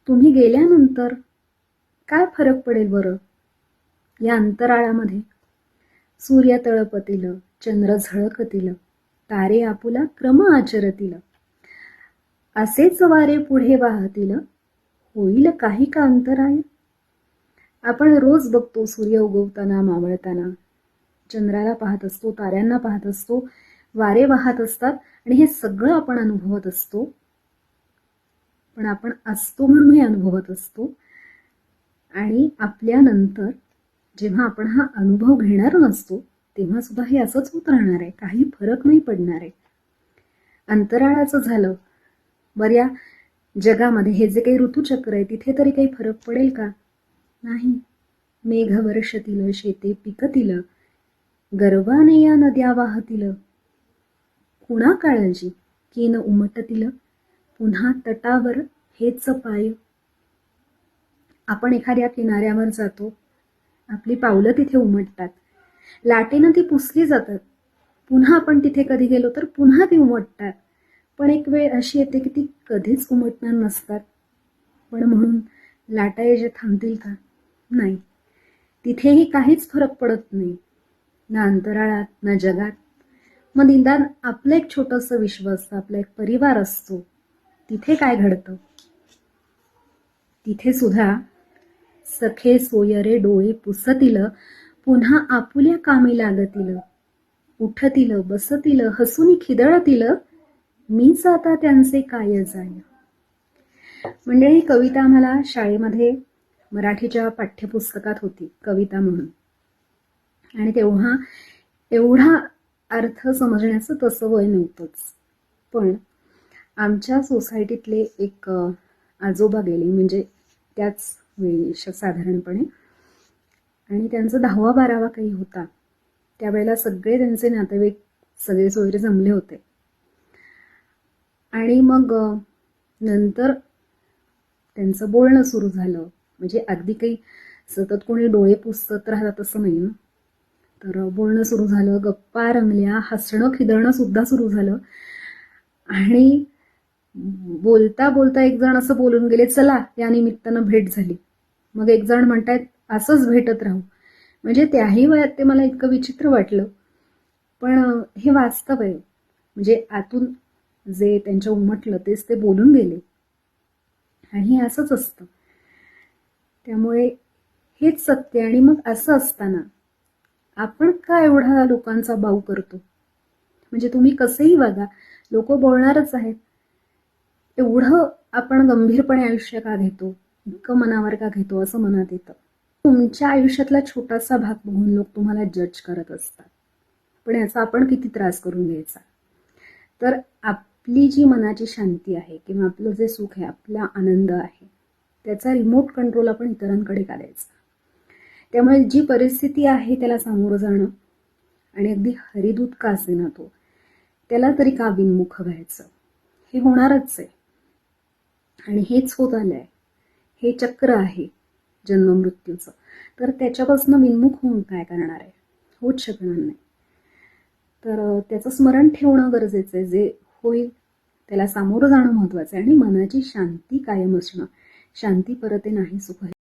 तुम्ही गेल्यानंतर काय फरक पडेल बरं या अंतराळामध्ये? सूर्य तळपतील, चंद्र झळकतील, तारे आपुला क्रम आचरतील, असेच वारे पुढे वाहतील, होईल काही का अंतराय? आपण रोज बघतो सूर्य उगवताना मावळताना, चंद्राला पाहत असतो, ताऱ्यांना पाहत असतो, वारे वाहत असतात आणि हे सगळं आपण अनुभवत असतो. पण आपण असतो म्हणून हे अनुभवत असतो. आणि आपल्यानंतर जेव्हा आपण हा अनुभव घेणार नसतो तेव्हा सुद्धा हे असंच होत राहणार आहे, काही फरक नाही पडणार आहे. अंतराळाचं झालं, बऱ्या जगामध्ये हे जे काही ऋतुचक्र आहे तिथे तरी काही फरक पडेल का? नाही. मेघ वर्षतील, शेते पिकतील, गर्वाने या नद्या वाहतील, कुणा काळजी कीन उमटतील, पुन्हा तटावर हेच पाय. आपण एखाद्या किनाऱ्यावर जातो, आपली पावलं तिथे उमटतात, लाटेनं ती पुसली जातात, पुन्हा आपण तिथे कधी गेलो तर पुन्हा ती उमटतात. पण एक वेळ अशी येते की ती कधीच उमटणार नसतात. पण म्हणून लाटा जे थांबतील का? नाही. तिथेही काहीच फरक पडत नाही, ना अंतराळात ना जगात. मग निदान आपलं एक छोटंसं विश्व असतं, आपला एक परिवार असतो, तिथे काय घडतं? तिथे सुद्धा सखे सोयरे डोळे पुसतील, पुन्हा आपुल्या कामी लागतील, उठतील बसतील हसून खिदळतील, मीच आता त्यांचे काय जाय. म्हणजे ही कविता आम्हाला शाळेमध्ये मराठीच्या पाठ्यपुस्तकात होती, कविता म्हणून. आणि तेव्हा एवढा अर्थ समजण्याचं तसं वय नव्हतंच. पण आमच्या सोसायटीतले एक आजोबा गेले, म्हणजे त्याच वेळी साधारणपणे, आणि त्यांचा 10वा-12वा काही होता. त्यावेळेला सगळे त्यांचे नातेवाईक सगळे सोयरे जमले होते. आणि मग नंतर त्यांचं बोलणं सुरू झालं. म्हणजे अगदी काही सतत कोणी डोळे पुसत राहतात असं नाही ना. तर बोलणं सुरू झालं, गप्पा रंगल्या, हसणं खिदळणं सुद्धा सुरू झालं. आणि बोलता बोलता एक जण असं बोलून गेले, चला या निमित्तानं भेट झाली. मग एक जण म्हणतायत असंच भेटत राहू. म्हणजे त्याही वयात ते मला इतकं विचित्र वाटलं. पण हे वास्तव आहे. म्हणजे आतून जे त्यांच्या उमटलं तेच ते बोलून गेले. आणि हे असंच असतं. त्यामुळे हेच सत्य. आणि मग असं असताना आपण का एवढा लोकांचा बाऊ करतो? म्हणजे तुम्ही कसंही वागा, लोक बोलणारच आहेत. एवढं आपण गंभीरपणे आयुष्य का घेतो, इतकं मनावर का घेतो, असं मनात येतं. तुमच्या आयुष्यातला छोटासा भाग बघून लोक तुम्हाला जज करत असतात. पण याचा आपण किती त्रास करून घ्यायचा? तर आपली जी मनाची शांती आहे किंवा आपलं जे सुख आहे, आपला आनंद आहे, त्याचा रिमोट कंट्रोल आपण इतरांकडे का द्यायचा? त्यामुळे जी परिस्थिती आहे त्याला सामोरं जाणं, आणि अगदी हरिदूत का असेना तो, त्याला तरी का विनमुख व्हायचं? हे होणारच आहे. आणि हेच होत आलंय. हे चक्र आहे जन्म मृत्यूचं. तर त्याच्यापासून विनमुख होऊन काय करणार आहे? होऊच शकणार नाही. तर त्याचं स्मरण ठेवणं गरजेचं आहे. जे होईल त्याला सामोरं जाणं महत्वाचं आहे. आणि मनाची शांती कायम असणं. शांती परते नाही सुख.